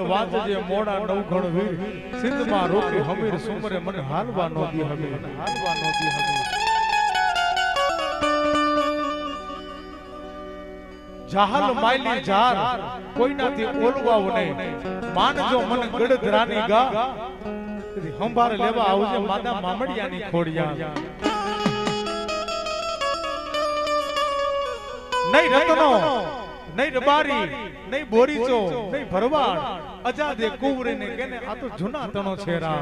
વાજજે મોડા નવઘણ વીર સિંધમાં રોકી હમીર સુમરે મને હાલવા નોધી હમીર હાલવા નોધી હમીર જાહલ માયલી જાર કોઈનાથી ઓલવાવ નહીં માનજો મન ગડધરાની ગા હંભાર લેવા આવજે માદા મામડિયાની ખોડિયા નહીં રતનો નહીં રબારી નહીં બોરીચો નહીં ભરવાડ અજાદે કુંવરીને કેને આ તો જૂના તણો છેરા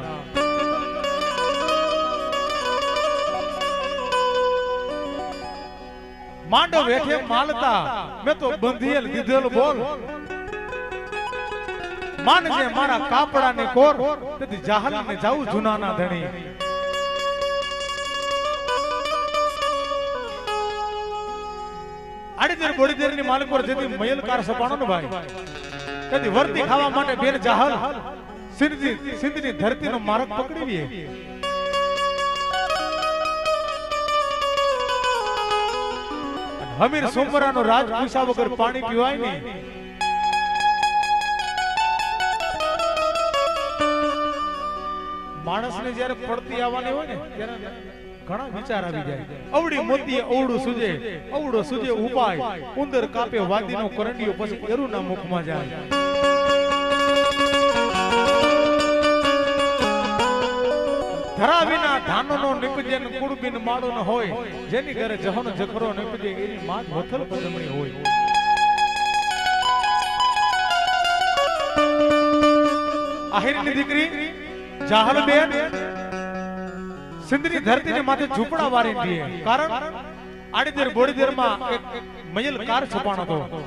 માંડવ હેઠે માલતા મેં તો બંધીએલ દીધેલ બોલ માનજે મારા કાપડાની કોર તેથી જાહલને જાવું જૂનાના ધણી આડીદેર બોડીદેર ની માલિકોર જેથી મયલકાર સપાણો ને ભાઈ તેથી વર્તી ખાવા માટે બેન જાહલ સિંધની ધરતીનો માર્ગ પકડીવીએ હમીર સોમરાનો રાજ પૂછા વગર પાણી પીવાય નહીં માણસને જ્યારે પડતી આવવાની હોય ને ત્યારે ઘણા વિચાર આવી જાય અવડી મોતી અવડું સુજે અવડો સુજે ઉપાય ઉંદર કાપે વાદીનો કરંડિયો પછી એરુના મુખમાં જાય ધરા વિના ધાનનો નિપજે ને કુડબીન માળો ન હોય જેની ઘરે જહનો જખરો નિપજે એની માત વથલ પદમણી હોય આહિરની દીકરી જાહલ બેન સિંધની ધરતીને માથે ઝૂંપડા વારી દીએ કારણ આડીદેર બોડીદેર માં એક મયલ કાર છુપાણો હતો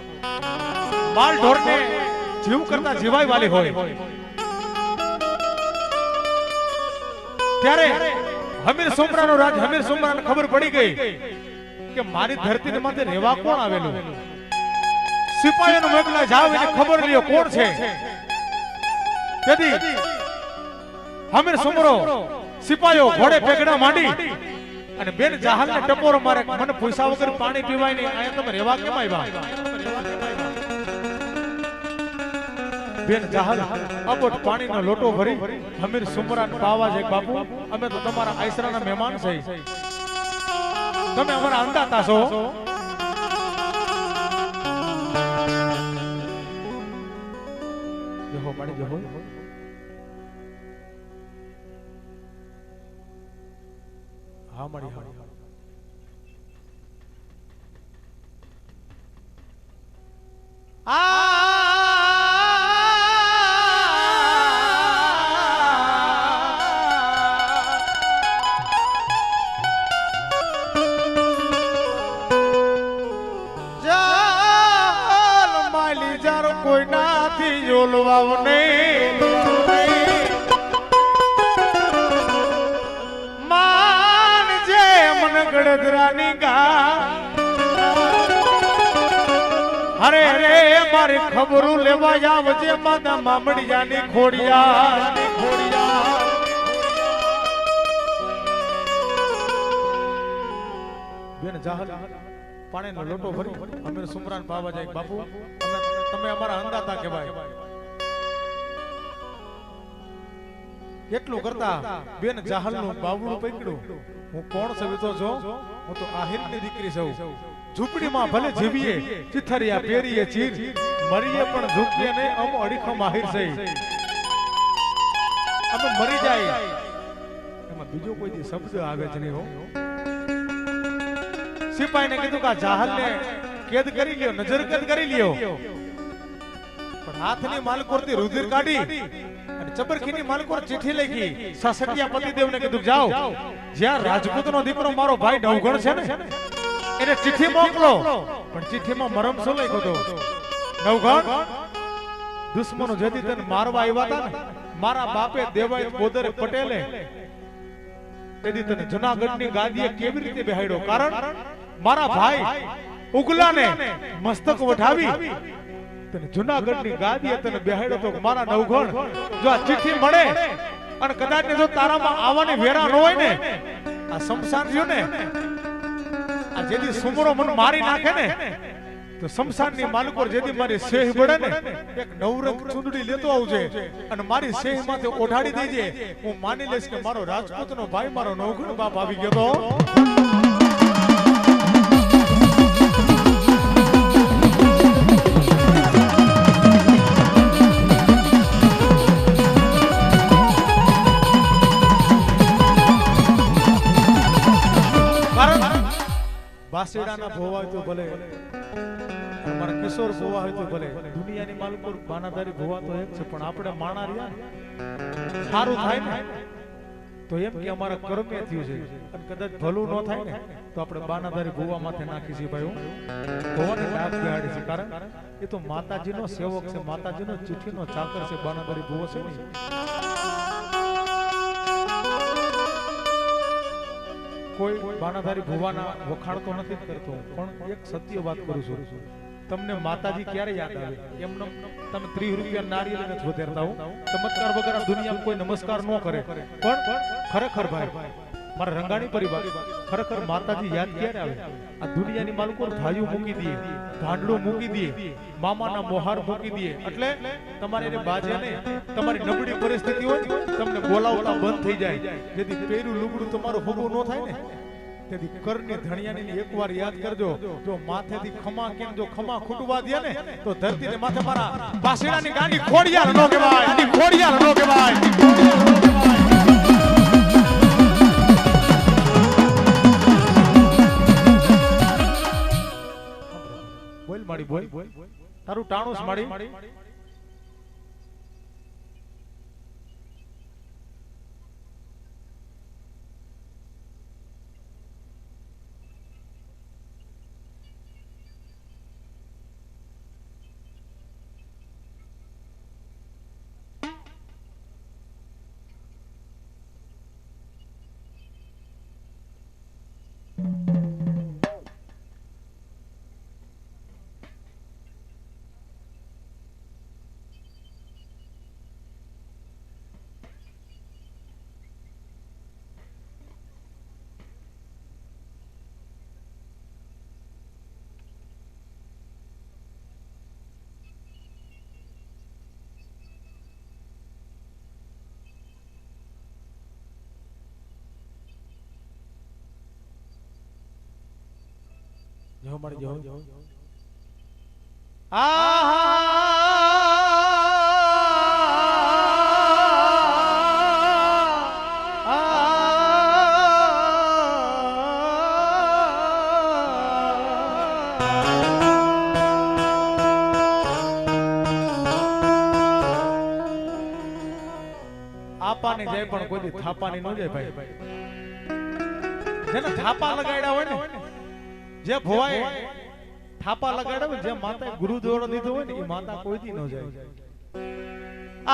માલ ઢોરને જીવ કરતા જીવાય વાલી હોય ત્યારે હમીર સોમરાનો રાજ હમીર સોમરાને ખબર પડી ગઈ કે મારી ધરતીને માથે રહેવા કોણ આવેલું સિપાહીઓને મોકલા જાવ એને ખબર લ્યો કોણ છે તેથી હમીર સોમરો સિપાહીઓ ઘોડે પેગડા માંડી અને બેન જાહલ ને ટપોરો મારે મને પૈસા વગર પાણી પીવાય નહીં આયા તમે રહેવા કેમ આવ્યા બેન જાહલ અબોટ પાણીનો લોટો ભરી હમીર સુમરાને પાવા જાય બાપુ અમે તો તમારા આયસરાના મહેમાન છે તમે અમારા અંદાતા છો જહો પાણી જહો હા મળી કોઈ નાથી જોલવાવ નહીં માનજે મન ગડધરાની ગા અરે રે મારી ખબરું લેવા આવજે માદા મામડિયાની ખોડિયા બેન જાહલ પાણીનો લોટો ભરી હમીર સુમરાન પાવા જાય બાપુ તમે અમારા અંદાતા કહેવાય એટલું કરતા બેન જાહલનું બાવડું પકડ્યું હું કોણ સવિતો છો હું તો આહિરની દીકરી છું ઝૂંપડીમાં ભલે જીવીએ ચિથરિયા પેરીએ ચીર મરીએ પણ ઝૂકીએ નહીં અમ અડીખો માહિર છે અમે મરી જાય એમાં બીજો કોઈ શબ્દ આવે જ નહીં હો સિપાહીને કીધું કે જાહલને કેદ કરી લ્યો નજર કેદ કરી લ્યો પણ હાથની માલકોરથી રુધિર કાઢી અને ચબરખીની માલકોર ચિઠ્ઠી લખી સસટિયા પતિદેવને કીધું જાઓ જ્યાં રાજપૂતનો દીકરો મારો ભાઈ નવગણ છે ને એને ચિઠ્ઠી મોકલો પણ ચિઠ્ઠીમાં મરમ શું લખ્યો હતો નવગણ દુશ્મનો જેથી તને મારવા આવ્યા હતા ને મારા બાપે દેવાય બોદર પટેલે તેથી તને જૂનાગઢની ગાદીએ કેવી રીતે બેહાડ્યો કારણ મારા ભાઈ ઉગલાને મસ્તક વઠાવી તને જૂનાગઢની ગાદીએ તને બેહાડ્યો તો મારા નવગણ જો આ ચિઠ્ઠી મળે અને કદાચ જો તારામાં આવવાની વેરા ન હોય ને આ શમશાન રહ્યો ને આ જેથી સુમરો મને મારી નાખે ને તો શમશાનની માલકોર જેથી મારી સેહ બળે ને એક નવરંગ ચૂંદડી લેતો આવજે અને મારી સેહ માથે ઓઢાડી દેજે. હું માની લઈશ કે મારો રાજપૂતનો ભાઈ મારો નવગુણ બાપ આવી ગયો તો. બાસેડાના ભોવા હોય તો ભલે, અમારા કિશોર ભોવા હોય તો ભલે, દુનિયાની માલકોર બાનાધારી ભોવા તો એક છે, પણ આપણે માણા રહ્યા સારું થાય ને તો એમ કે અમારા કર્મે થયું છે, અને કદાચ ભલું ન થાય ને તો આપણે બાનાધારી ભોવા માથે નાખી છે. ભાઈ હું ભોવાને ડાક બેહાડી છે, કારણ એ તો માતાજીનો સેવક છે, માતાજીનો ચિઠ્ઠીનો ચાકર છે. બાનાધારી ભોવો છે ને કોઈ બાનાધારી ભુવાના વખાણ તો નથી કરતો, પણ એક સત્ય વાત કરું છું. તમને માતાજી ક્યારે યાદ આવે? એમને તમે 30 રૂપિયા નારિયેળ નથી વધારતા. ચમત્કાર વગર દુનિયામાં કોઈ નમસ્કાર ન કરે, પણ ખરેખર ભાઈ મારા રંગાણી પરિવાર ખરેખર માતાજી યાદ ક્યારે આવે? આ દુનિયાની માલકોર ભાઈઓ મૂકી દે, ભાંડડો મૂકી દે, મામાના મોહાર મૂકી દે, એટલે તમારે એને બાજે ને તમારી નબળી પરિસ્થિતિ હોય તમને બોલાવતા બંધ થઈ જાય. જેથી પેરું લુગડું તમારું ભોગું ન થાય ને તેથી કરની ધણિયાની એકવાર યાદ કરજો. જો માથેથી ખમા કેમ જો ખમા ખૂટવા દે ને તો ધરતીને માથે મારા બાસેડાની ગાંડી ખોડિયાર નો કહેવાય, આની ખોડિયાર નો કહેવાય. બોલ માડી બોલ, તારું ટાણું માડી. જો મળી જો આપાની જાય પણ કોઈ થાપાની ન જાય ભાઈ. જેને થાપા લગાડ્યા હોય ને, જે ભોવાએ થાપા લગાડ્યા હોય, જે માતાએ ગુરુ દોરો દીધો હોય ને એ માતા કોઈ દી ન જાય.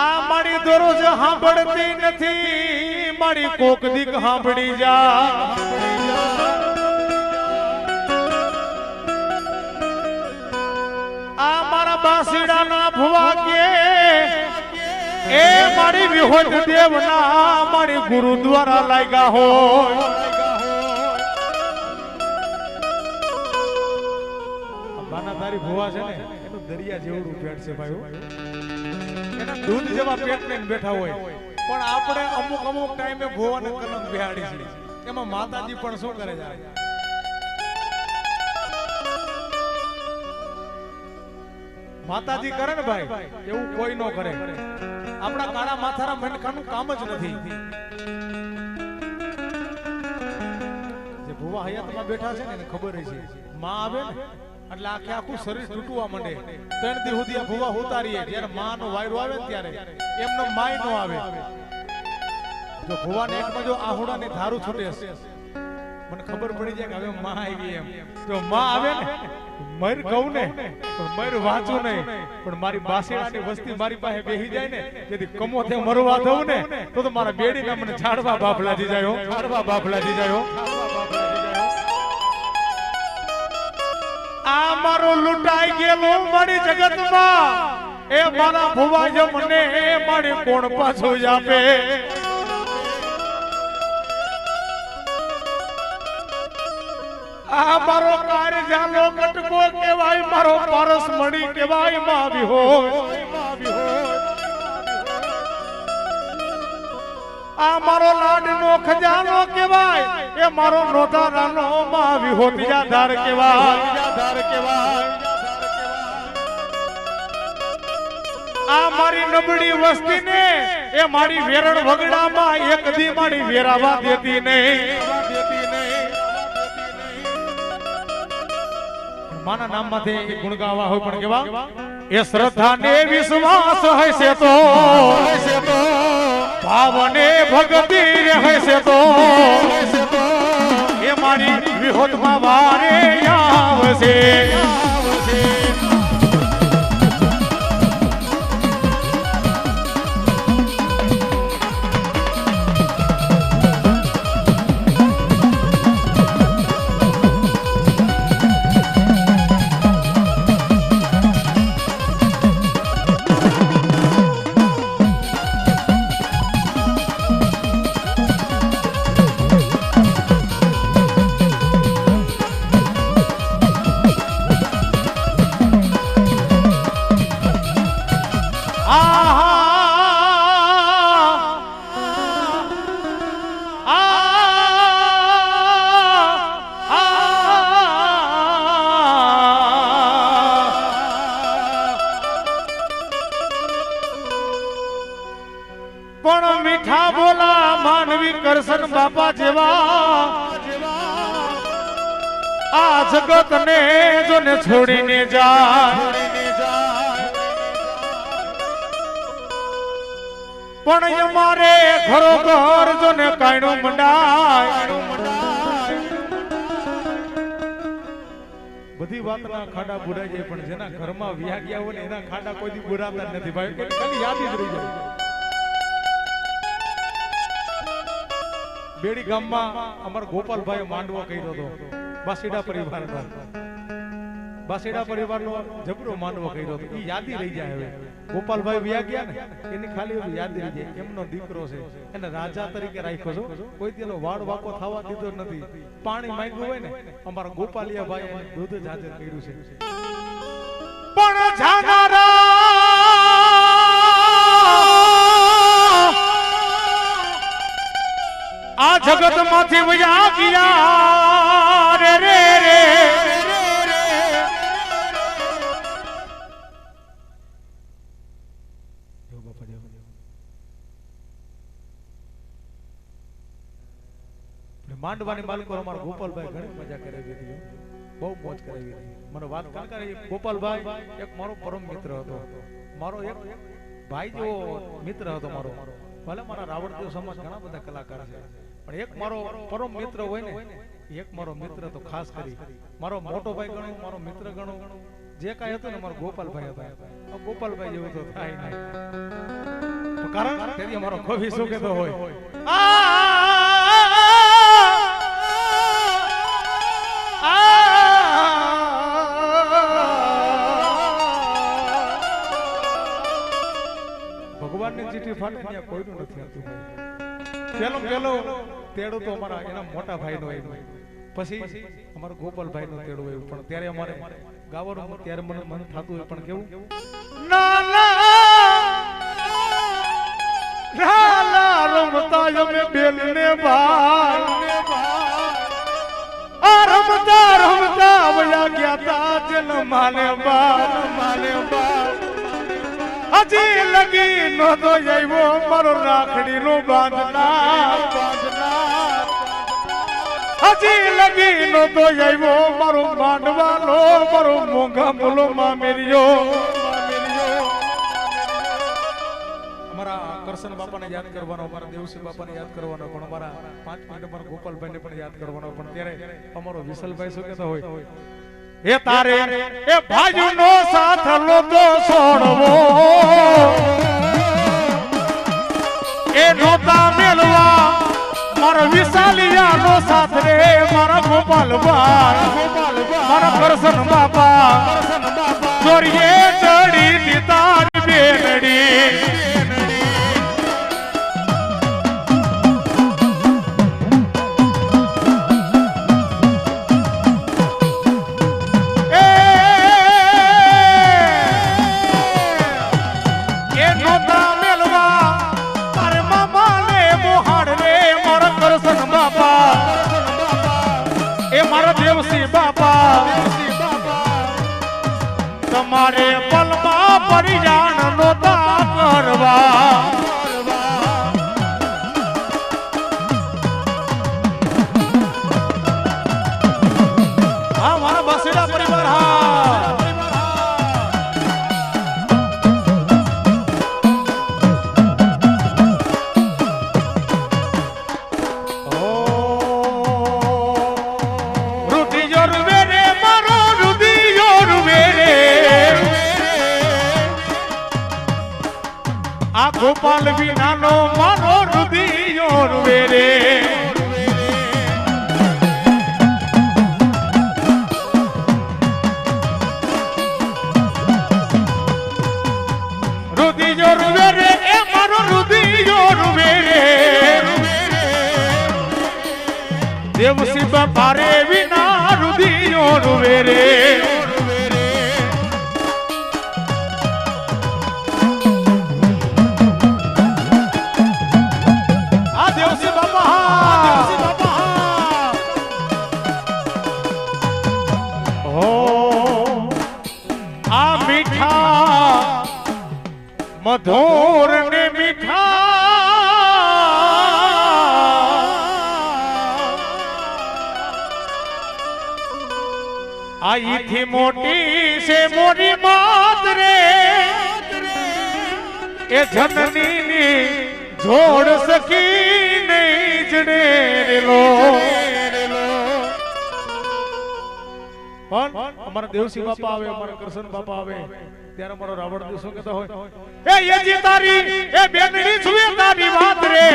આ મારી દરરોજ સાંભળતી નથી, મારી કોક દીક સાંભળી જા. આ મારા બાસીડાના ભુવા કે એ મારી વિહોત દેવના મારી ગુરુ દ્વારા લાગ્યા હોય. બાનાધારી ભુવા છે ને એનું દરિયા જેવડું પેટ છે ભાઈ. એના દૂધ જેવા પેટ લઈને બેઠા હોય, પણ આપણે અમુક અમુક ટાઈમે ભુવાને કલંક બેહાડી છે. એમાં માતાજી પણ શું કરે છે? માતાજી કરે ને ભાઈ, એવું કોઈ ન કરે. આપણા કાળા માથારા મનખાનું કામ જ નથી. જે ભુવા હયાતમાં બેઠા છે ને એને ખબર છે, માં આવે ને એટલે આખે આખું શરીર તૂટવા માંડે. 3 દી સુધી આ ભુવા ઉતારીએ, જ્યારે માનો વાયરો આવે ને ત્યારે એમનો માય નો આવે. જો ભુવાને એક બાજુ આહુડાની ધારું છૂટે મને ખબર પડી જાય કે હવે માં આવી એમ. જો માં આવે ને મર કહું ને પણ મર વાંચું નહીં, પણ મારી બાસેડાની વસ્તી મારી પાસે બેહી જાય ને જેથી કમોથે મરવા દઉં ને તો મારા બેડીના મને ઝાડવા બાફલાજી જાય, ઝાડવા બાફલાજી જાય. આ મારો લૂંટાઈ ગયેલો મારી જગતમાં એ મારા ભુવા જ મને એ મારી કોણ પાછું આપે. આ મારો કારજાનો કટકો કહેવાય, મારો પારસ મણી કહેવાય, માં વિહોય આ મારો લાડનો ખજાનો કહેવાય, એ મારો નોધારાનો માં વિહોતિયા ધાર કહેવાય. આ મારી નબળી વસ્તીને એ મારી વેરણ વગડામાં એક દી મારી વેરાવા દેતી નહીં. માના નામમાંથી એક ગુણ ગાવા હોય પણ કેવા એ શ્રદ્ધા ને વિશ્વાસ હશે તો ભાવને ભક્તિ હશે તો એ મારી વિહોતમાં વારે આવશે. પણ મીઠા બોલા માનવી કરશન બાપા જેવા આ જગત ને જોને છોડીને જાય. પણ અમારે ઘરો ઘર જોને કાયણું મંડાય. બધી વાતના ખાડા બુરાઈ જાય પણ જેના ઘરમાં વ્યા ગયા હોય ને એના ખાડા કોઈ દી બુરાતા નથી ભાઈ, ખાલી યાદ જ રહી જાય. બેડી ગામમાં અમાર ગોપાલભાઈ માંડવો કર્યો હતો બાસીડા પરિવારનો જબરો માંડવો કર્યો હતો. એ યાદી રહી જાય. હવે ગોપાલભાઈ વ્યા ગયા ને એની ખાલી યાદી રહી જાય. એમનો દીકરો છે એને રાજા તરીકે રાખ્યો છો, કોઈ તેનો વાડ વાકો થવા દીધો નથી. પાણી માંગ્યું હોય ને અમારા ગોપાલિયા ભાઈ એને દૂધ જ હાજર કર્યું છે. પણ જાનારા આ જગત માંથી વયા ગયા રે રે રે. માંડવાની માલિકો અમારા ગોપાલભાઈ ઘણી મજા કરાવી હતી, બહુ મોજ કરાવી હતી. મને વાત કરી ગોપાલભાઈ એક મારો પરમ મિત્ર હતો, મારો એક ભાઈ જેવો મિત્ર હતો મારો. ભલે મારા રાવણદેવ સમાજ ઘણા બધા કલાકાર છે પણ એક મારો પરમ મિત્ર હોય ને, એક મારો મિત્ર તો ખાસ કરી મારો મોટો ભાઈ ગણો, મારો મિત્ર ગણો, જે કાંઈ હતું ને મારો ગોપાલભાઈ હતા. ગોપાલભાઈ જેવું તો થાય નહીં, કારણ તેથી અમારો ખોવી શું કહેતો હોય ભગવાનની ચીઠી ફાટે ત્યાં કોઈનું નથી આવતું. પેલો તેડો તો અમારા એના મોટા ભાઈનો આવ્યો, પછી અમારો ગોપાલભાઈનો તેડો આવ્યો. પણ ત્યારે અમારે ગાવાનું ત્યારે મને મન થતું હોય પણ કેવું નાલા રમતા અમે બેલને ભાઈ આ રમતા રમતા વયા ગયા તા જન્માને બાર. હજી લગી નો તો આવ્યો મારો રાખડી નો બાંધનાર. હજી લગી નો તો આવ્યો મારો માંડવાનો મારો મોંઘા બોલો માં મેરિયો. અમારા કરશન બાપાને યાદ કરવાનો, અમારા દેવસિંહ બાપાને યાદ કરવાનો, પણ અમારા 5 મિનિટ અમારા ગોપાલભાઈને પણ યાદ કરવાનો. પણ ત્યારે અમારો વિશલભાઈ શું કહેતા હોય એ તારે એ ભાઈનો સાથ નતો છોડવો, એ નોતા મેલવા મારા વિશાલિયાનો સાથ રે મારા ગોપાલભાઈ, મારા કરશન બાપા ચોરીએ ચડી દીતાર બેનડી. ગોપાલ વિનાનો મારો રુધિયો રૂવે રે રુધિયો રૂવે રે એ મારો રુધિયો રૂવે રે દેવસી બાપા રે વિના રુધિયો રૂવે રે મધુર ને મીઠા આઈથી મોટી છે મોરી માત રે એ જનની જોડ સકી નહીં જડે રેલો પણ અમારા દેવસી બાપા આવે અમારા કૃષ્ણ બાપા આવે ત્યારે મારો રાવણ દિવસો કહેતા હોય એ યજી તારી એ બેનડી છુએ તારી વાત રે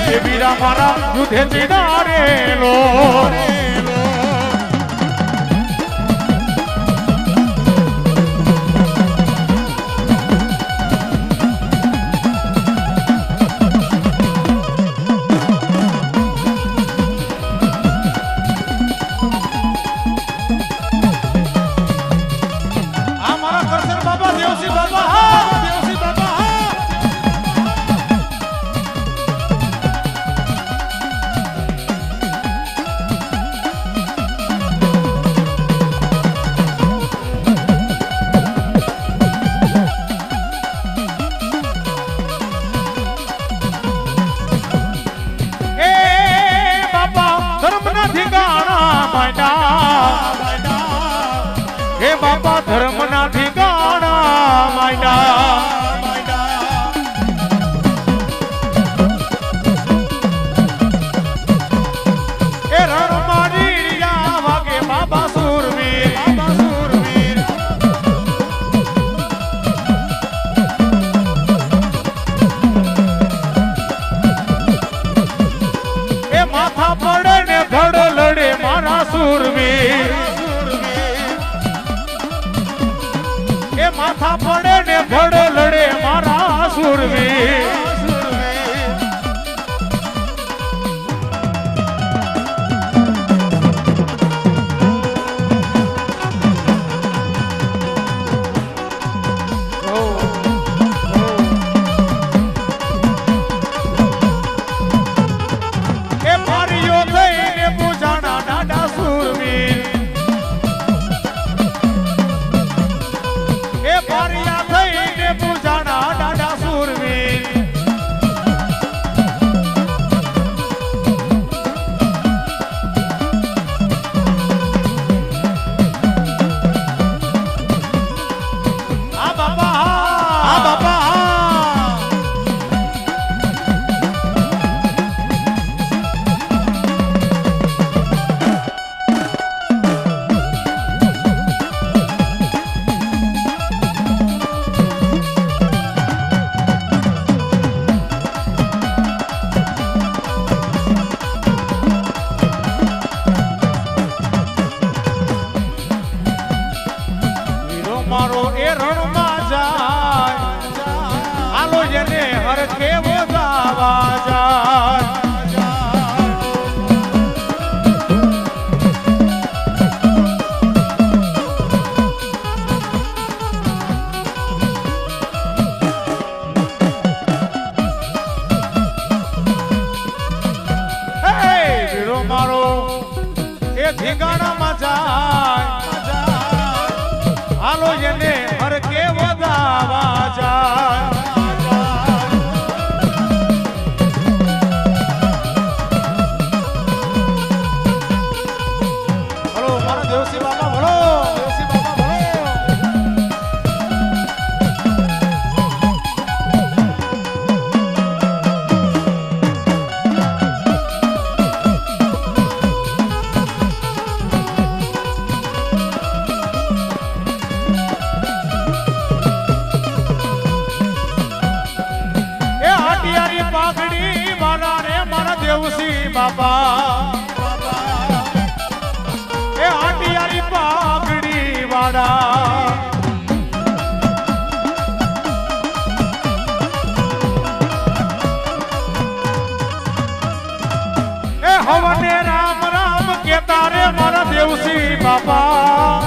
એ વીરા મારા યુધે ચીડારે લો હે બાપા ધર્મ ના ઠિકાણા માંડા એ રણ મારી રિયા વાગે બાબા સુરવીર એ માથા પડે ને ધડ લડે મારા સુરવીર માથા પડે ને ધડ લડે મારા સુરવીર એ મારીઓ થઈને પૂજાણા દાદા સુરવીર એ પારિયા થઈને પૂજાણા દાદા સુરવીર આ બાપા મારો એ રણમાં જાય આલો જેને હર કેવો દાવા જાય વીરો મારો એ ધીંગાણામાં જાય હાલો જેને હર કેવો દાવા જાય દેવસી બાપા એ આટિયારી પાઘડી વાળા એ હવને રામ રામ કેતા રે મારા દેવસી બાપા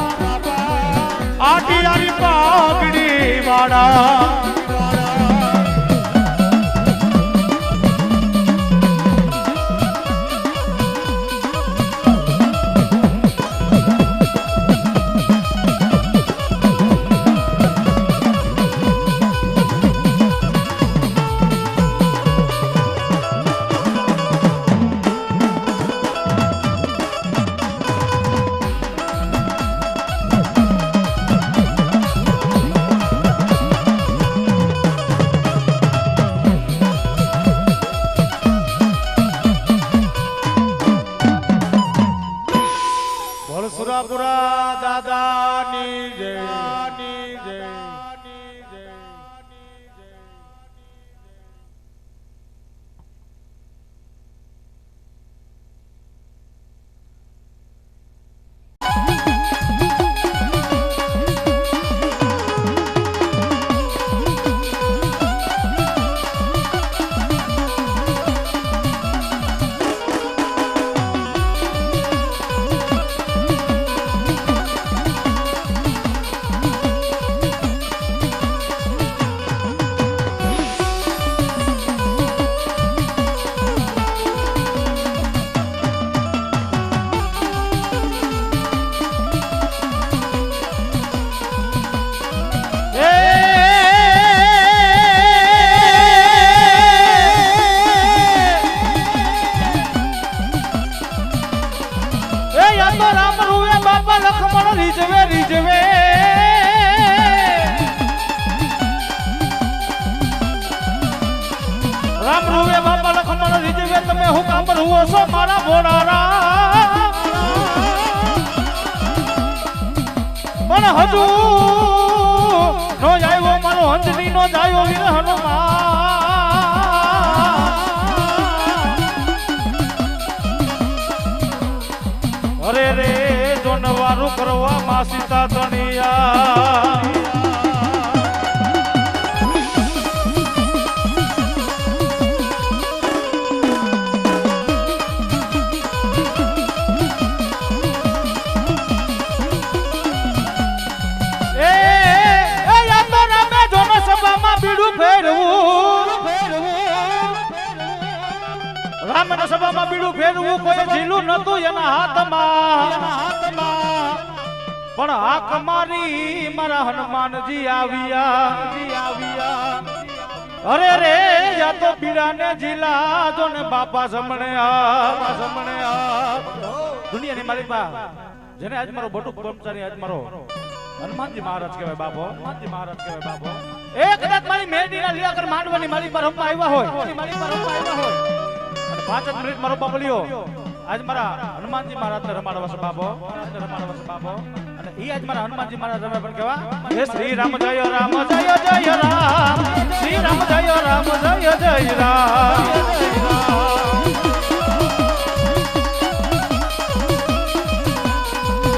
આટિયારી પાઘડી વાળા સુરાપુરા દાદાની જય રામ રૂવે બાપા લખમણ રીજવે તમે હું કામ રૂવો છો મારા ભોળારા પણ હજુ નો આવ્યો મારો હંસની નો જાયો વીર હનુમાન અરે રે જોનવારું કરવા માં સીતા તણિયા રામના સભામાં બીડું ફેરવું કોઈ ઝીલું નતું એના હાથમાં પણ હાક મારી મારા હનુમાનજી આવ્યા અરે રે યા તો બીડાને ઝીલા જો ને બાપા સમણે દુનિયાની માલિક બા જેને આજ મારો બટુક કર્મચારી આજ મારો હનુમાનજી મહારાજ કહેવાય બાપો એ કદાચ મારી મેરડીના લીલાકર માંડવાની મારી પર રમવા આવ્યા હોય અને 5 મિનિટ મારો બાપલિયો આજ મારા હનુમાનજી મહારાજને રમાડવા છે બાપો અને ઈ આજ મારા હનુમાનજી મહારાજ રમે પણ કેવા હે શ્રી રામ જય રામ જય જય રામ શ્રી રામ જય રામ જય જય રામ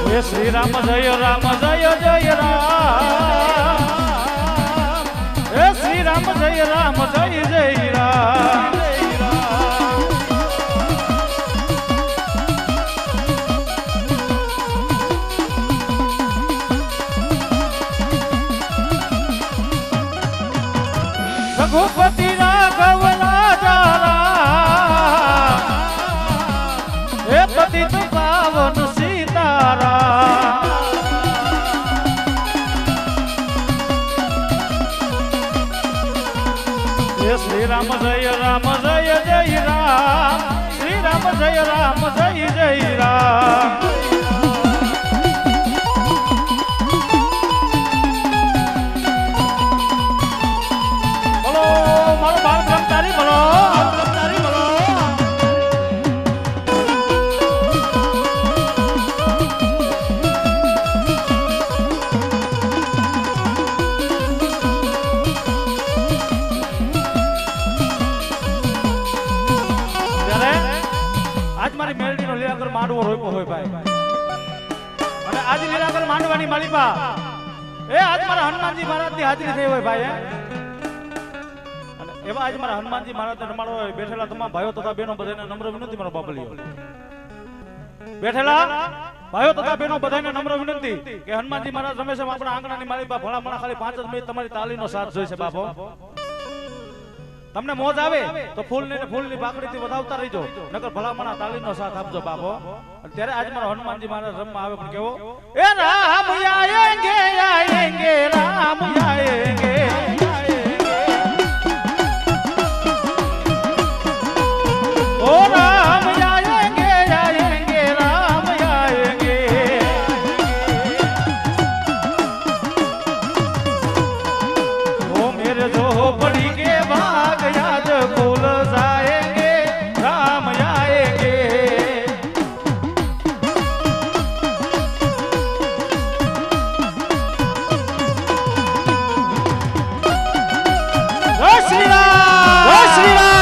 હે શ્રી રામ જય રામ જય જય રામ હે શ્રી રામ જય રામ જય જય રામ રઘુપતિ રાઘવ રાજા હે પતિત પાવન સીતારામ હે શ્રી રામ જય રામ જય જય રામ શ્રી રામ જય રામ જય જય રામ માંડવો રોપ્યો હોય ભાઈ અને આજ લીલાગર માંડવાની માલિપા એ આજ મારા હનુમાનજી મહારાજની હાજરી થઈ હોય ભાઈ અને એવા આજ મારા હનુમાનજી મહારાજને રમાડો હોય બેઠેલા તમામ ભાઈઓ તથા બહેનો બધાને નમ્ર વિનંતી મારો બાપલીઓ બેઠેલા ભાઈઓ તથા બહેનો બધાને નમ્ર વિનંતી કે હનુમાનજી મહારાજ રમે છે આપણા આંગણાની માલિપા ભલામણા ખાલી 5 જ મિનિટ તમારી તાલીનો સાથ જોઈશે બાપો તમને મોજ આવે તો ફૂલની પાકડીથી વધાવતા રહીજો નકર ભલામણા તાલીનો સાથ આપજો બાપો ત્યારે આજ મારો હનુમાનજી મહારાજ રમવા આવે પણ કેવો એ રામ આયેંગે આયેંગે રામ આયેંગે ઓ રામ આયેંગે આયેંગે રામ આયેંगे ओ मेरे झोपड़ी के बाग याद फूल जाएंगे राम आएंगे श्री राम श्री राम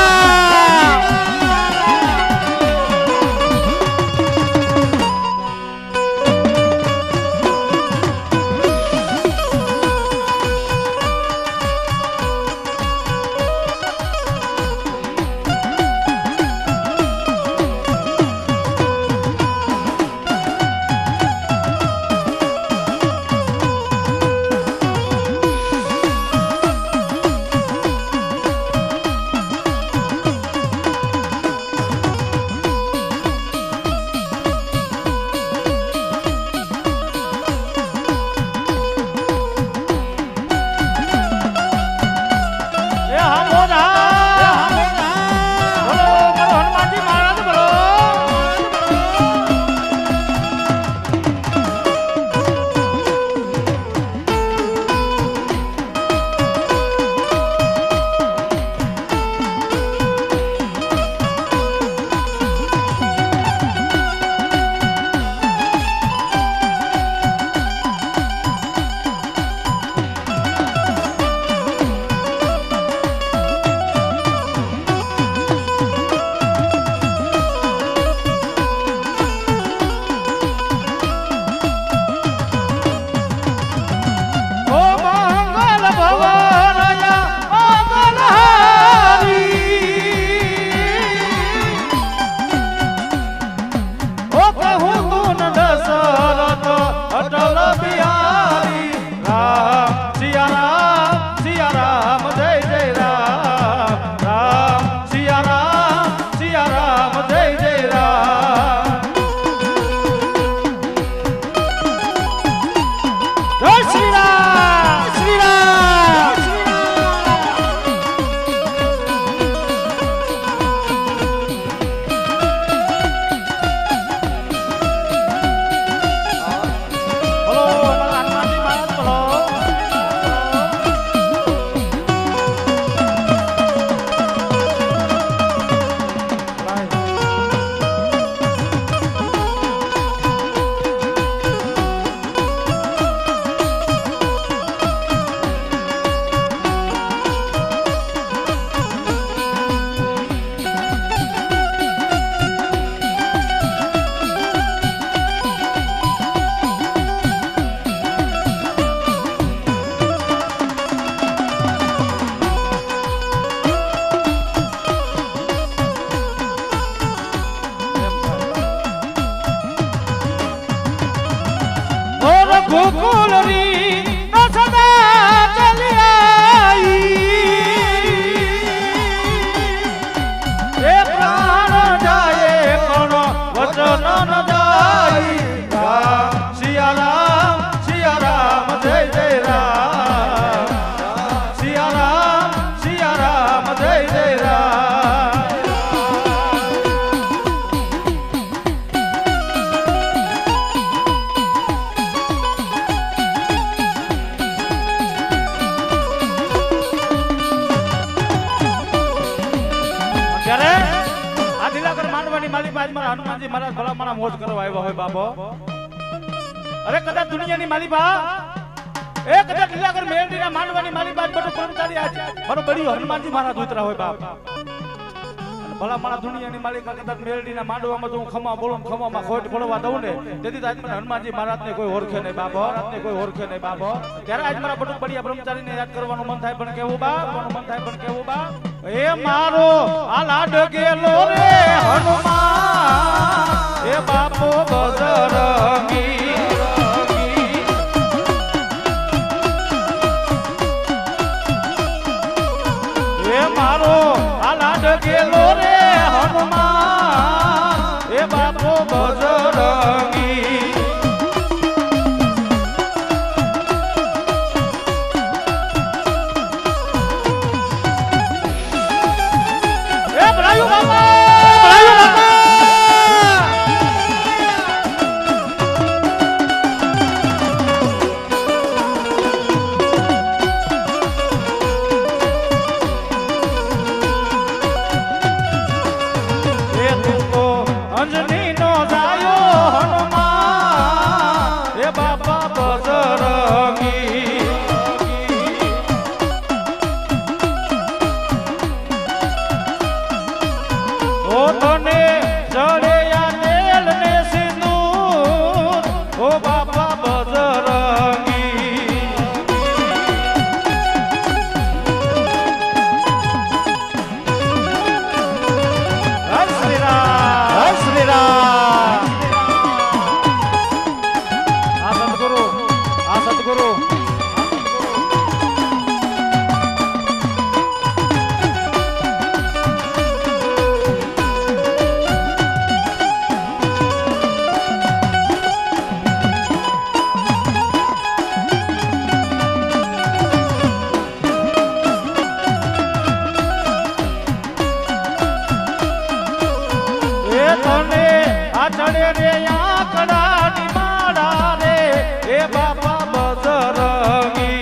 હનુમાનજી મહારાજ ભલામણા મોજ કરવા આવ્યા હોય બાપો અરે કદાચ દુનિયાની માલિપા એ કદાચ લીલાગર મેરડીના માંડવાની માલિપા બધું કર્મચારી આજ મારો બળિયો હનુમાનજી મહારાજ ઉતરા હોય બાપ ભલા મારા દુનિયાની માલિકા કદાચ મેલડીના માંડવામાં તો હું ખમા બોલું ખમામાં ખોટ પડવા દઉં ને તેથી આજ મને હનુમાનજી મહારાજને કોઈ ઓળખે નહીં બાબો કોઈ ઓળખે નહીં બાબો ત્યારે આજ મારા બટુક બડિયા બ્રહ્મચારીને યાદ કરવાનું મન થાય પણ કેવું બા મન થાય પણ કેવું બા એ મારો આ લાડ ગેલો રે હનુમાન એ બાપો બજરંગી મારો આ લાડ ગેલો રે હનુમાન એ બાપો બજરંગી એ ભરાયું બાપા અંજની નો જાયો હનુમાન એ બાપા બજરંગી ઓ તને જડ્યા તેલ ને સિંદૂર ઓ બાપા બજરંગી શ્રી રામ આ સદગુરુ તને આ ચડે રે આંકડાની માળા રે એ બાપા બજરંગી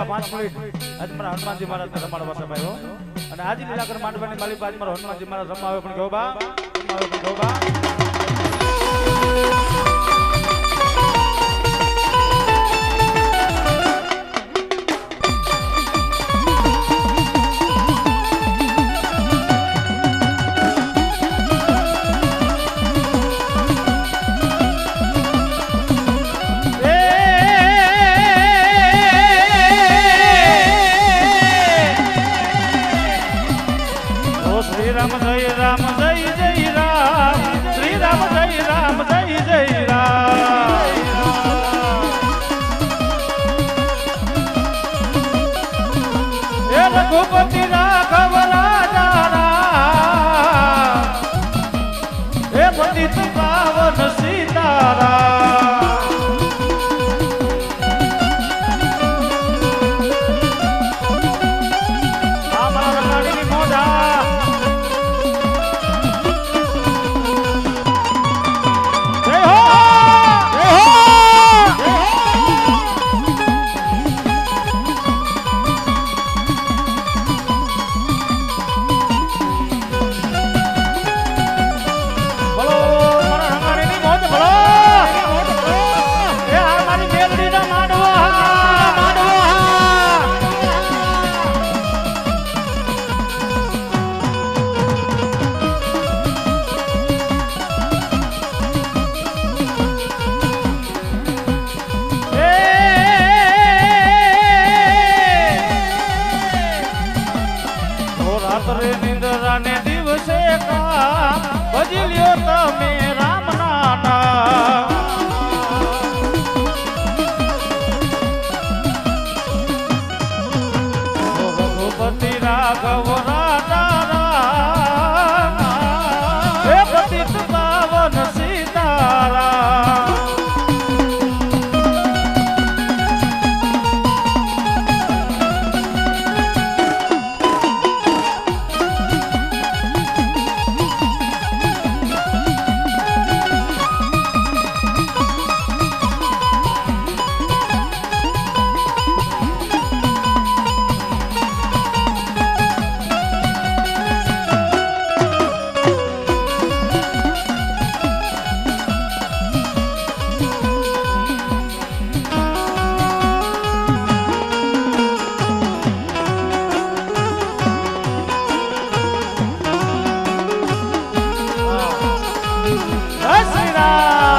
પાંચ મિનિટ આજ મારા હનુમાનજી મહારાજ ને રમાડવા સમય અને આજ લીલાકર માંડવાની માલિક આજ મારા હનુમાનજી મહારાજ રમાવે પણ ગયો બા રમાવે પણ ગયો બા રામ જય રામ જય જય રામ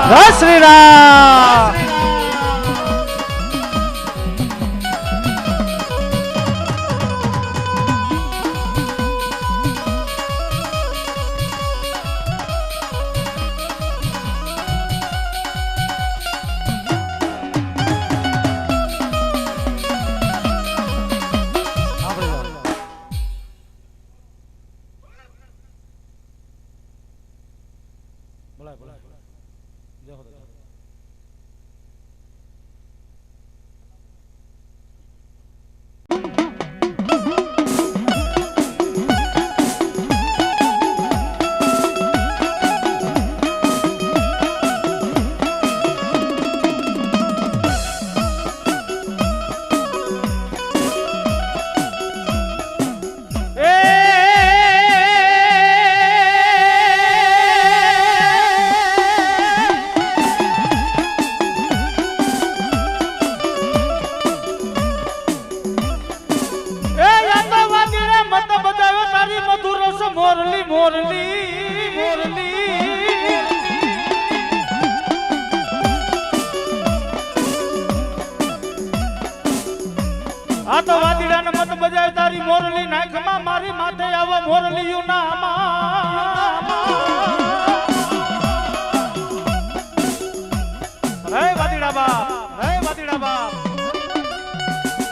જય શ્રી રામ. મોરલી મોરલી મોરલી આ તો વાદીડાને મત બજાય તારી મોરલી નાખમાં મારી માથે આવા મોરલીયું ના હે વાદીડા બાપ હે વાદીડા બાપ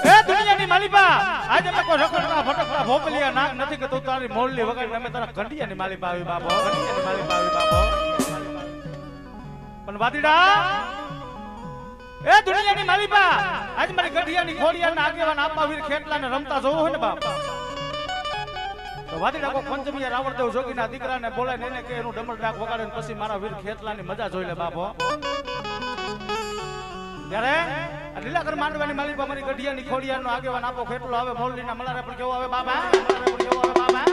એ દુનિયાની માલિપા આજે મેં કોઈ રખડતા ભટકતા ભોપલિયા નાક નથી કે તું તારી મોરલી વગાડી અમે તારા ઘંટિયાની માલિપા આવી બાપો ઘંટિયાની માલિપા આવી બાપો પણ વાદીડા એ દુનિયાની માલિપા આજ મારી ગઢિયાની ખોડિયાના આગેવાન આપા વીર ખેટલાને રમતા જોવો હોય ને બાપ તો વાદીડા કો પંચમીયા રાવણદેવ જોગીના દીકરાને બોલાય ને કે એનું ડમર ડાક વગાડે ને પછી મારા વીર ખેટલાની મજા જોઈ લે બાપો ત્યારે લીલાકર માંડવાની માલિપા મારી ગઢિયાની ખોડિયાનો આગેવાન આપો ખેટલો આવે મોરલીના મલારે પણ કેવો આવે બાબા કેવો આવે બાબા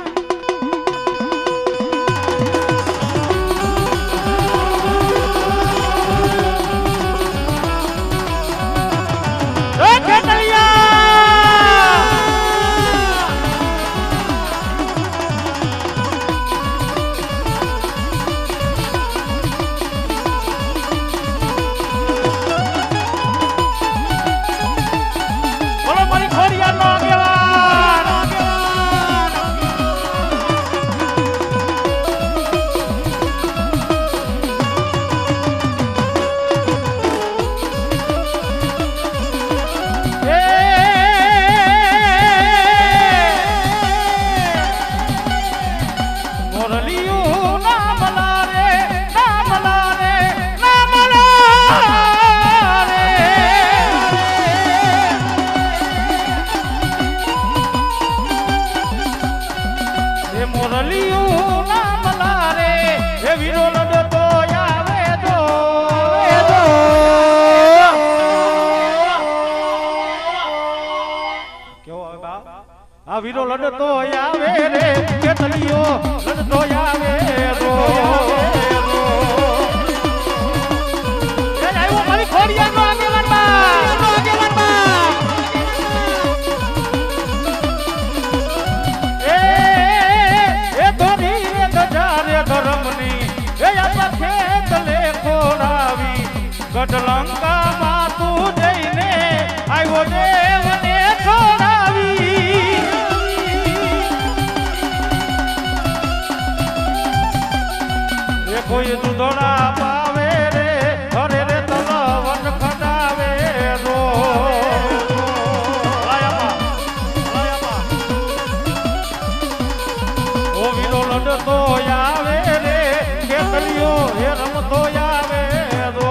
વીરો લડતો આવે રે કેતલીઓ લડતો આવે રો એ આવ્યો મારી ખોડિયાનો આગેવાન બા એ ધોરી ગજારે ધરમની એ આપા ખેત લે ખોડાવી ગઢલંકા માં તું જઈને આવ્યો દેવને છોડાવી કોઈ દૂધોડા પાવે રે હરે રે તલવન ખડાવે રો ઓ વીરો લડતો આવે રે કેતલીઓ હે રમતો આવે રો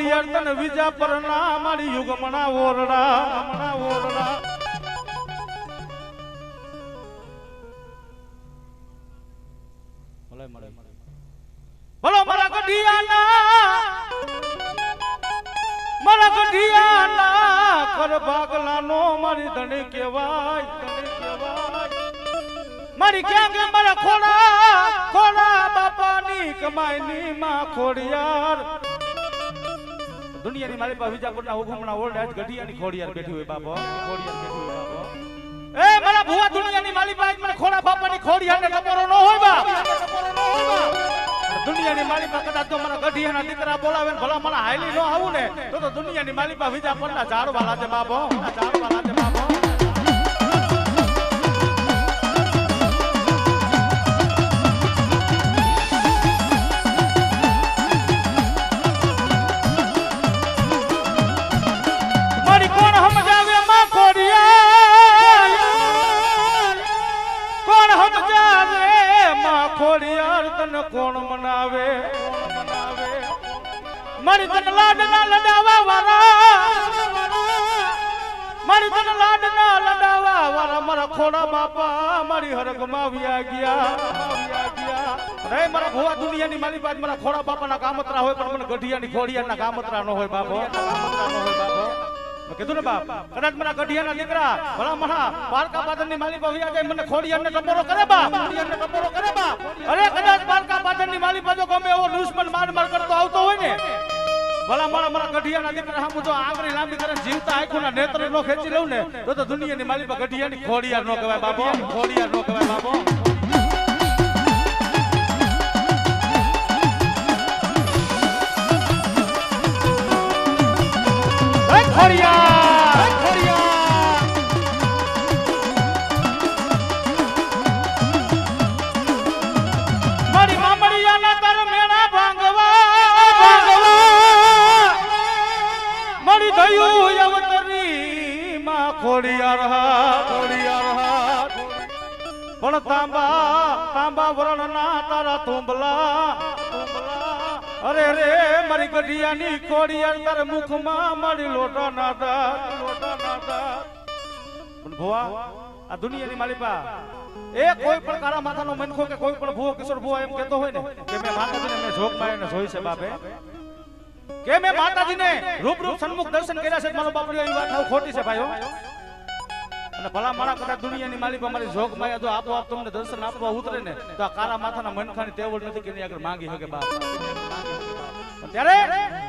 ખોડિયાર તને વિજા પરના મારી યુગમણા ઓરડા બોલો મારા ગઢિયાના કર ભાગલાનો મારી ધણી કહેવાય મારી ક્યાં કે મારા ખોડા બાપાની કમાઈની માં ખોડિયાર દુનિયાની મારી પાસે વિજાપુરના હુકમના ઓરડે આજ ગઢિયાની ખોડિયાર બેઠી હોય બાપો એ મારા ભુવા દુનિયાની માલી પાસે મને ખોડા બાપાની ખોડિયારને કપરો ન હોય બાપ દુનિયાની માલી પાસે કદાચ તો મારા ગઢિયાના દીકરા બોલાવે ને ભલા મને હાઈલી ન આવું ને તો દુનિયાની માલી પાસે વિજાપુરના ઝાડવાલા છે બાપો કોણ મનાવે મારી તન લાડના લડાવા વાળા મારા ખોડા બાપા મારી હરગમાં વ્યા ગયા રે મારા ભુવા દુનિયાની માલી પાસે મારા ખોડા બાપાના કામતરા હોય પણ મને ગઢિયાની ખોડિયાના કામતરા ન હોય બાપો કીધું ને બાપ કદાચ મારા ગઢિયાના દીકરા ભલા મહા પારકા પાદરની માલી પાસે વ્યા જાય મને ખોડિયાને ટપોરો કરે બાપ અરે કદાચ પારકા પાદરની માલી પાસે ગમે એવો દુશ્મન માર કરતો આવતો હોય ને ભલા મારા ગઢિયાના દીકરા સામું જો આંગળી લાંબી કરે જીવતા આંખોના નેત્ર નો ખેંચી લઉં ને તો દુનિયાની માલી પાસે ગઢિયાની ખોડિયાર નો કહેવાય બાપો ખોડિયાર નો કહેવાય બાપો મારી મામડિયાના તર મેણા ભાંગવા મારી દયું અવતરી માં ખોડિયાર પણ તાંબા વરણના તારા તુંબલા અરે રે મારી ગઢિયાની ખોડિયાર તારે મુખમાં મારી લોટા નાતા પણ ભુવા આ દુનિયાની માલિપા એ કોઈ પણ કાળા માથાનો મનખો કે કોઈ પણ ભુવો કિશોર ભુવો એમ કહેતો હોય ને કે મેં માતાજીને મેં જોગ મારીને જોઈ છે બાપે કે મેં માતાજીને રૂપ સન્મુખ દર્શન કર્યા છે મારો બાપડી એ વાત ખોટી છે ભાઈઓ અને ભલા મારા કદાચ દુનિયાની માલિપા મારી જોગ માયા જો આપોઆપ તમને દર્શન આપવા ઉતરે ને તો આ કાળા માથાના મનખાની તેવડ નથી કે એની આગળ માંગી શકે બાપ ત્યારે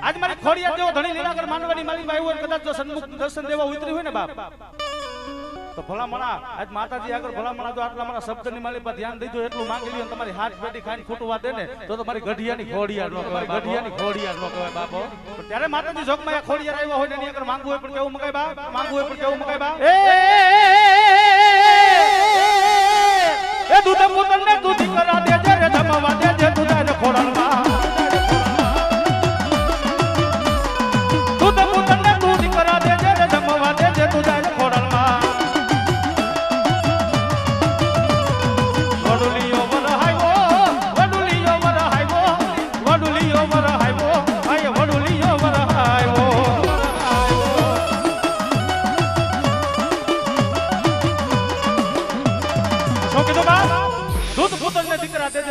આજ મારી ખોડિયાર જેવો ધણી લીલાકર માનવાની માલિપા આવ્યો હોય કદાચ જો સન્મુખ દર્શન દેવા ઉતરી હોય ને બાપ તો ભલા મણા આજ માતાજી આગળ ભલા મણા જો આટલા મારા શબ્દની માલી પર ધ્યાન દેજો એટલું માંગી લ્યો તમારી હાથ પેટી ખાઈને ખોટું વાત દે ને તો તમારી ગઢિયાની ખોડિયાર નો કહેવાય ગઢિયાની ખોડિયાર નો કહેવાય બાપો ત્યારે માતાજી જોગમાં ખોડિયાર આવ્યા હોય ને એની આગળ માંગવું હોય પણ કેવું મગાય બા માંગવું હોય પણ કેવું મગાય બા એ દૂધ પુતને દૂધી કરા દેજે રે જમવા દેજે દૂધાને ખોડાલમાં દૂધ પુતને દૂધી કરા દેજે રે જમવા દેજે દૂધાને ખોડાલમાં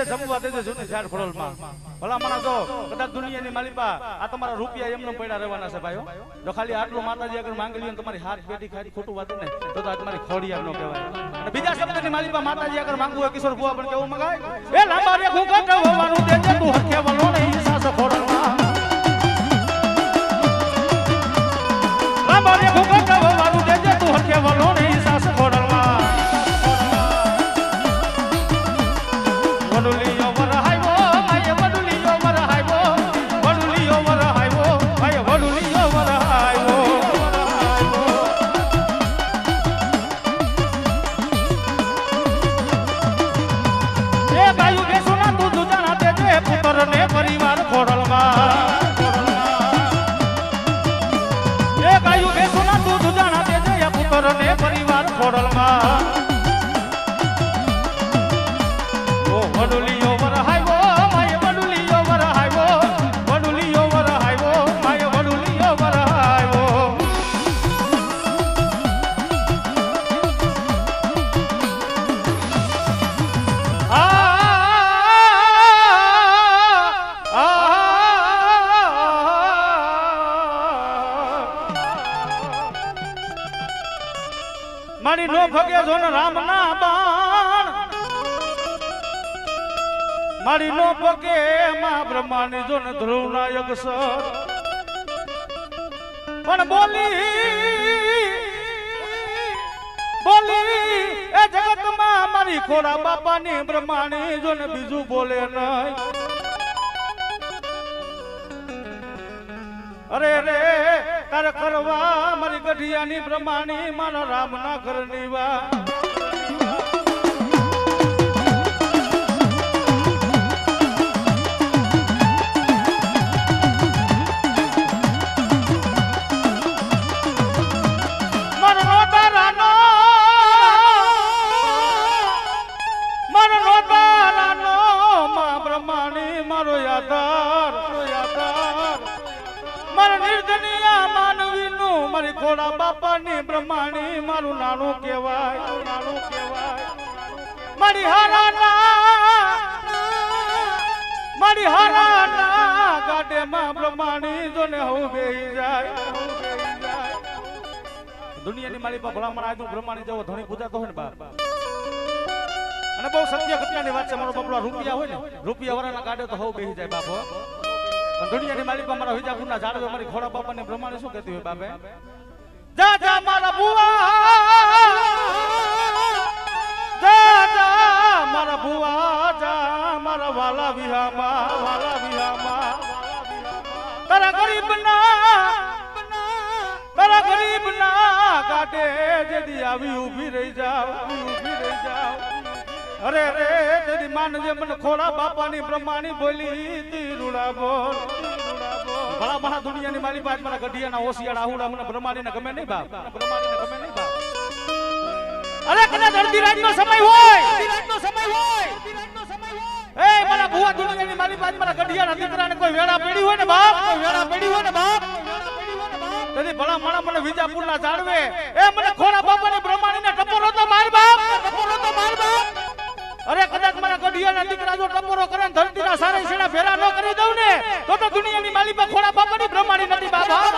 જમવા દેજે જૂની ઝાડ ફળોલમાં ભલા મણા જો કદાચ દુનિયાની માલિપા આ તમારા રૂપિયા એમને પડ્યા રહેવાના છે ભાઈઓ જો ખાલી આટલું માતાજી આગળ માંગી લ્યો તમારી હાથ પેટી ખાઈ ખોટું વાત ને તો આ તમારી ખોડિયાર નો કહેવાય અને બીજા શબ્દની માલિપા માતાજી આગળ માંગવું હોય કિશોર ભુવા પણ કેવું મગાય એ લાંબા રે ઘૂંઘટ હોવાનું દેજે તું હરખે વલો ને સાસ ખોડલમાં લાંબા રે ઘૂંઘટ હોવાનું દેજે તું હરખે વલો ને સાસ ખોડલમાં વડુલીઓ વરહાયો આય વડુલીઓ વરહાયો વડુલીઓ વરહાયો આય વડુલીઓ વરહાયો એ ગાયું બેસુના તું દુજાણા દેજે પુત્રને પરિવાર ખોડલમાં એ ગાયું બેસુના મારી નો ભગે જો ને રામ ના બાણ મારી નો ભગે માં બ્રહ્માની જો ને ધ્રુવ ના યગસર પણ બોલી એ જગતમાં મારી ખોડા બાપાની બ્રહ્માની જો ને બીજું બોલે નહીં અરે રે તારે કરવા મારી ગઢિયાની બ્રહ્માની મારા રામના ઘરની વા મારી ખોડા બાપાની બ્રહ્માણી મારું નાનું કહેવાય મારી હારાના ગાડે માં બ્રહ્માણી જોને હું બેહી જાય દુનિયાની મારી પર ભલા મારા આજુ બ્રહ્માણી જેવો ધણી પૂજાતો હોય ને બાપ અને બહુ સત્ય ઘટનાની વાત છે મારો બાપડો રૂપિયા હોય ને રૂપિયા વાળાના ગાડે તો હું બેહી જાય બાપો દુનિયાની માલિક મારા વિજાપુરના ઝાડવે મારી ખોડા બાપાને બ્રહ્માણી શું કહેતી હોય બાપે જા જા મારા બુઆ મારા બુઆ જા મારા વાલા વિહામાં તારા ગરીબના ગાડે જેદી આવી ઊભી રહી જાવ અરે રે તેરી માનજે મને ખોડા બાપાની બ્રહ્માની બોલી તીરુડા બોલ ભલા ભલા દુનિયાની મારી પાસે મારા ગઢિયાના ઓસિયાળા આહુડા મને બ્રહ્માણીને ગમે નહીં બાપ અરે કદાચ અડધી રાતનો સમય હોય એ મારા ભુવા દુનિયાની મારી પાસે મારા ગઢિયાના દીકરાને કોઈ વેળા પડી હોય ને બાપ તેથી ભલા માણા મને વિજાપુરના જાળવે એ મને ખોડા બાપાની બ્રહ્માણીને ટપોરો તો માર બાપ અરે કદાચ મારા ગઢિયાના દીકરા જો ટપોરો કરે ધરતીના સારે છેડા ફેરા ન કરી દઉં ને તો દુનિયાની માલી પર ખોડા બાપાની બ્રહ્માણી નથી બાબા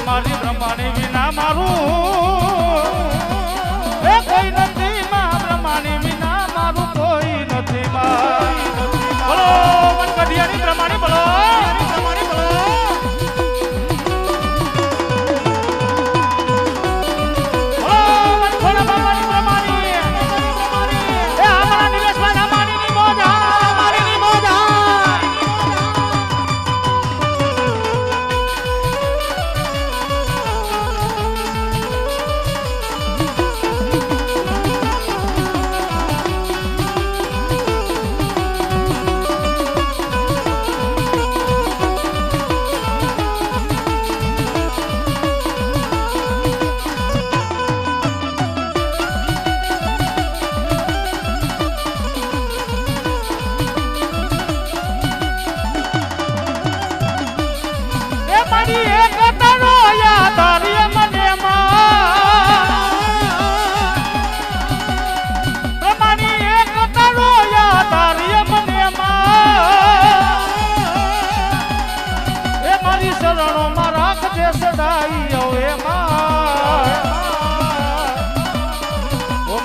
મારી બ્રહ્માણી વિના મારું એ કોઈ નથી માં બ્રહ્માણી વિના મારું કોઈ નથી બોલો મન ગઢિયાની બ્રહ્માણી બોલો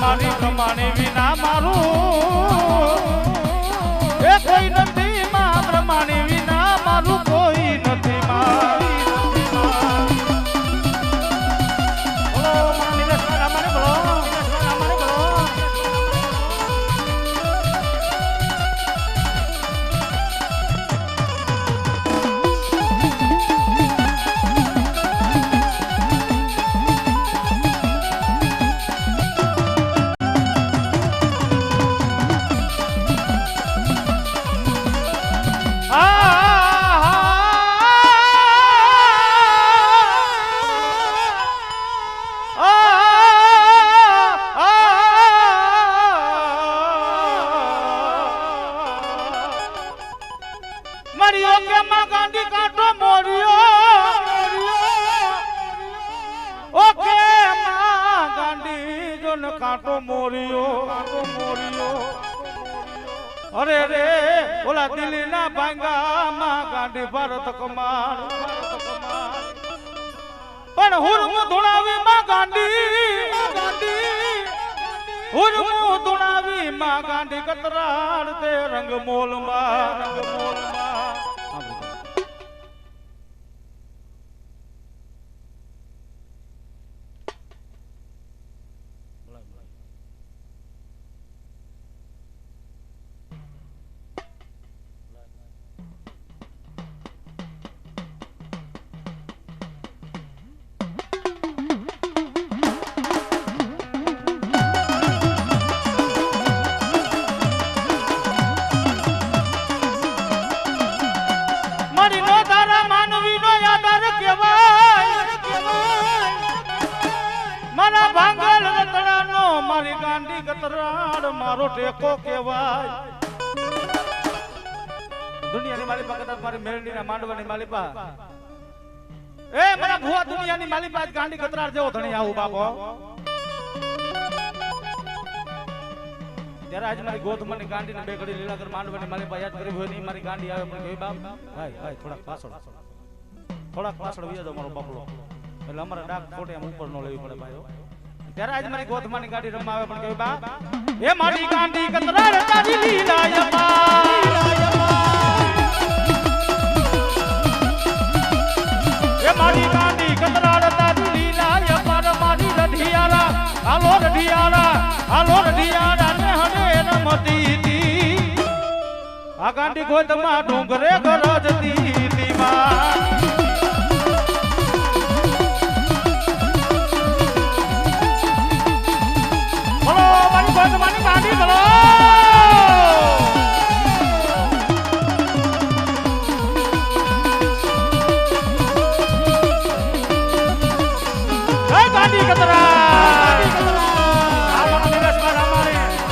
મારી બ્રહ્માણી વિના મારું એ કોઈ નથી માં બ્રહ્માણી વિના મારું કોઈ નથી કાંટો મોરિયો અરે રે ઓલા દિલ્હીના ભાંગામાં ગાંધી ભારત કમાર પણ હુરમ ધુણાવી માં ગાંધી હુરમ ધુણાવી માં ગાંધી કતરાડ તે રંગ મોલમાં મારી ગાંડી કતરાડ મારો ટેકો કહેવાય દુનિયાની માલિપા કદાચ મારી મેરડીના માંડવાની માલિપા એ મારા ભુવા દુનિયાની માલિપા ગાંડી કતરાડ જેવો ધણી આવું બાપો ત્યારે આજ મારી ગોધમાની ગાંડીને બે ઘડી લીલાકર માંડવાની માલિપા યાદ કરી હોય નહીં મારી ગાંડી આવે પણ કહ્યું બાપ ભાઈ થોડાક પાછળ વિયા મારો બાપલો એટલે અમારા ડાક ખોટે આમ ઉપર નો લેવી પડે ભાઈ ત્યારે આજ મારી ગોધમાની ગાડી રમાવે પણ કહ્યું બા એ મારી ગાંડી કતરાડ તારી લીલાયમાં એ મારી ગાંડી કતરાડ તારી લીલાયમાં મારી રઢિયારા હાલો રઢિયારા ને હને રમતી તી આ ગાંડી ગોધમાં ડુંગરે ગરજતી તી માં ગોધમાની ગાંડી બોલો જય ગાંડી કતરાડ અમારા દિનેશભાઈ અમારી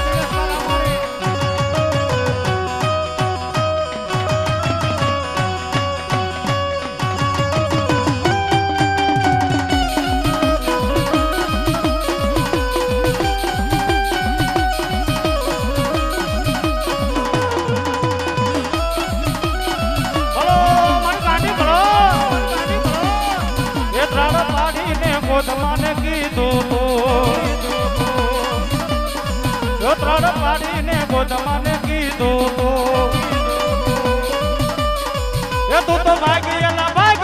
ગોધમાને કીધું તો ત્રણ પાડીને ગોધમાને કીધું એ તું તો ભાગીયેલા ભાગ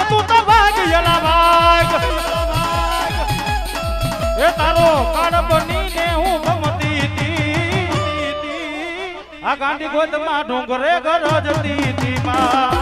એ તારો કાળ બનીને હું ગમતી હતી આ ગાંડી ગોધમાં ડુંગરે ગરજતી હતી માં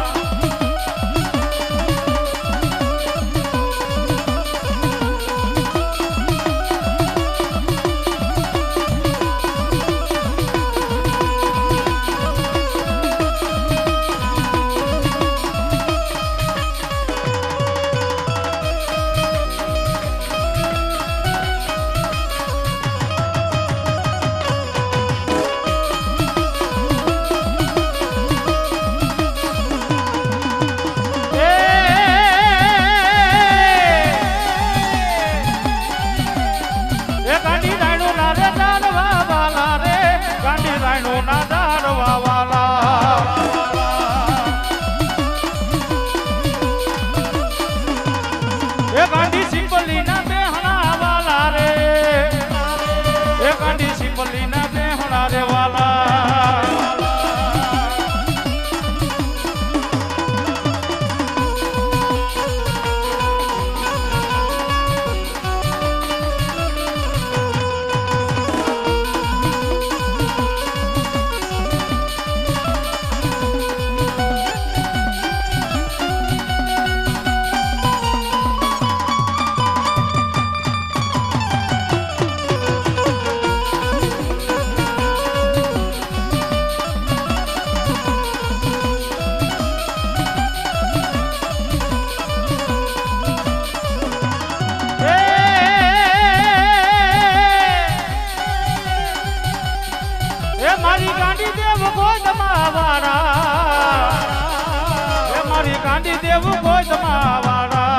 ગાંડી દેવ ગોધમા વાળા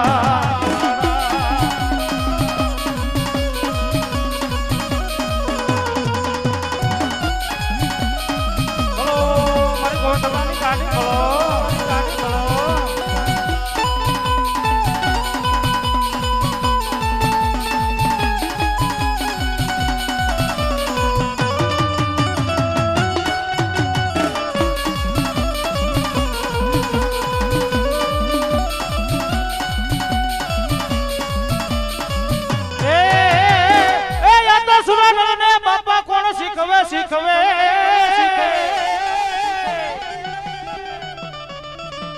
શીખવે શીખવે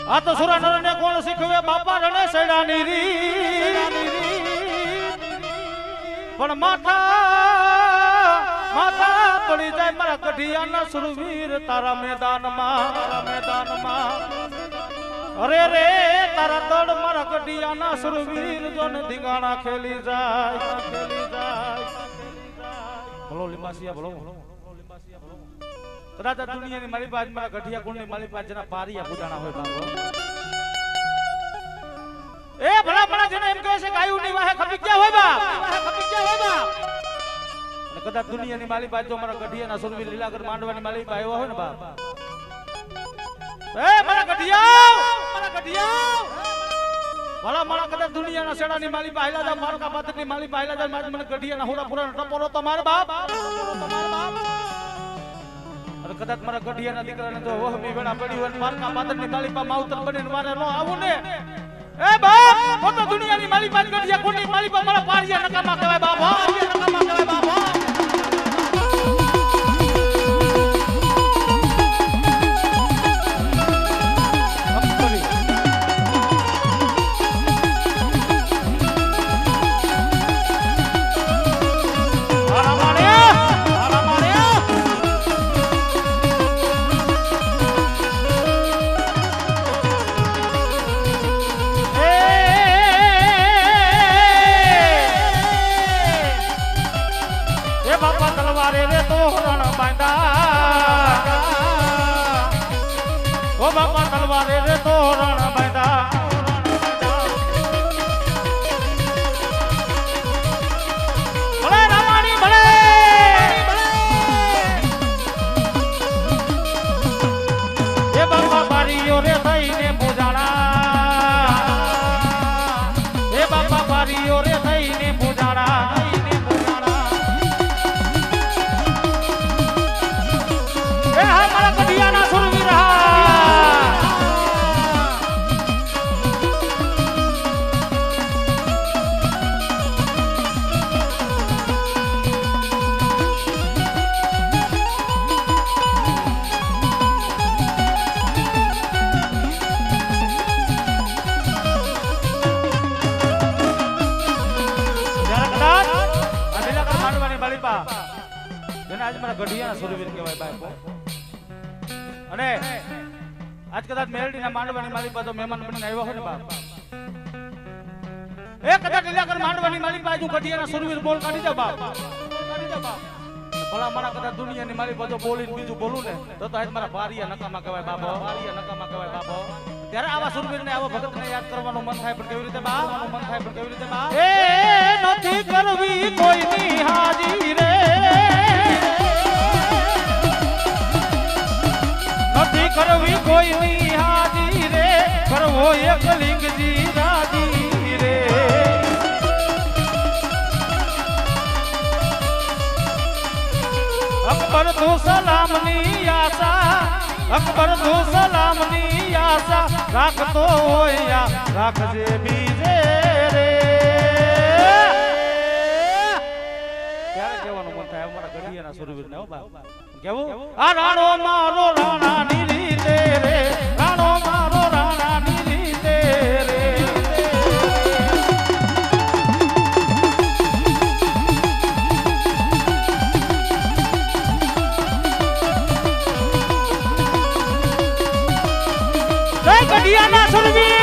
આ તો સુરાનર ને કોણ શીખવે બાપા રણે સૈડાની રી પણ માથા પડી જાય મારા કઢિયાના સુરવીર તારા મેદાનમાં અરે રે તારા તડ મારા કઢિયાના સુરવીર જોને ધીંગાણા ખેલી જાય બોલો લીંબાસિયા બોલો કદાચ આ દુનિયાની મારી પાસે મારા ગઢિયા કુંડની મારી પાસે જેના પારિયા પૂજાણા હોય બાબો એ ભલા ભલા જેને એમ કહે છે કે આયુ ની વાહે ખપી ગયા હોય બાપ અને કદાચ દુનિયાની મારી પાસે જો મારા ગઢિયાના સુરવીર લીલાગર માંડવાની મારી પાસે આવ્યો હોય ને બાપ એ મારા ગઢિયા ભલા મારા કદાચ દુનિયાના સેડાની માલી પાસે આયલા જા મારકા પાત્રની માલી પાસે આયલા જા મને ગઢિયાના હોરા પુરાનો ટપોરો તો માર બાપ અરે કદાચ મારા ગઢિયાના દીકરાને જો વહમી વેણા પડી હોય મારકા પાત્રની માલી પાસે માવતર બનીને મારે નો આવું ને એ બાપ તો દુનિયાની માલી પાસે ગઢિયા કોની માલી પાસે મારા પારિયા નકામા કહેવાય બાપા બાપા તલવારે રે તોરણ બાંધા ભલે રામાણી ભલે એ બાપા બારીઓ રે થઈને પૂજાણા એ બાપા બારીઓ રે થઈને પૂજાણા એ હા મારા કઢિયાના સુરવીર આજ મારા ગઢિયાના સુરવીર કહેવાય બાપો અને આજ કદાચ મેરડીના માંડવાની મારી પાસે મહેમાન બનીને આવ્યો હોય ને બાપ એ કદાચ લીલાકર માંડવાની મારી પાસે હું ગઢિયાના સુરવીર બોલ કાઢી જાવ બાપ ભલા મારા કદાચ દુનિયાની મારી પાસે બોલીને બીજું બોલું ને તો આજ મારા પારિયા નકામા કહેવાય બાપો ત્યારે આવા સુરવીરને આવા ભગતને યાદ કરવાનું મન થાય પણ કેવી રીતે બાપ એ નથી કરવી કોઈની હાજી રે નથી કરવી કોઈની હાજી રે કરવો એક લિંગજી રાજી રે અકબર તો સલામની આશા અકબર તો સલામની આશા રાખતો હોય રાખજે બીજે રે ત્યારે કહેવાનું મન થાય અમારા ગઢિયાના સુરવીરને હો બાપ કેવું આ રાણો મારો રાણાની રીતે રે રાણો મારો રાણાની રીતે રે જય ગઢિયાના સુરવીર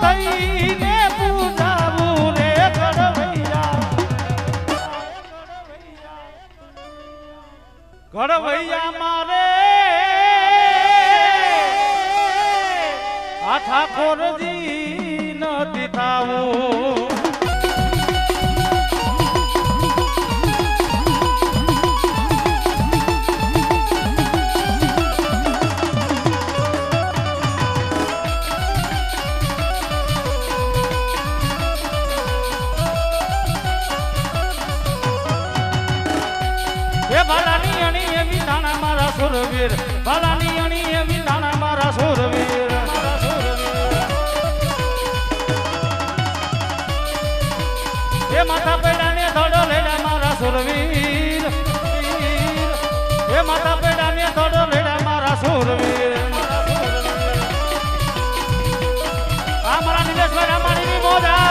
થઈને પૂજાવું રે ઘડવૈયા ઘડવૈયા મારે આ ઠાકોરજી નથી થાવું બાલાની અણી એવી તાણા મારા સુરવીર બાલાની અણી એવી તાણા મારા સુરવીર એ માથા પેડાને ધડો લેડા મારા સુરવીર એ માથા પેડાને ધડો લેડા મારા સુરવીર આ મારા નિલેશભાઈ રામાણીની મોજા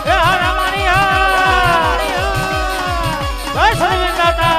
એ હા રામાણી હા જય શ્રી દાતા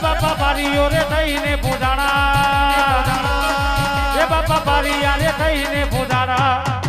બાપા બારીઓ રે થઈને પૂજાણા એ બાપા બારીયા રે થઈને પૂજાણા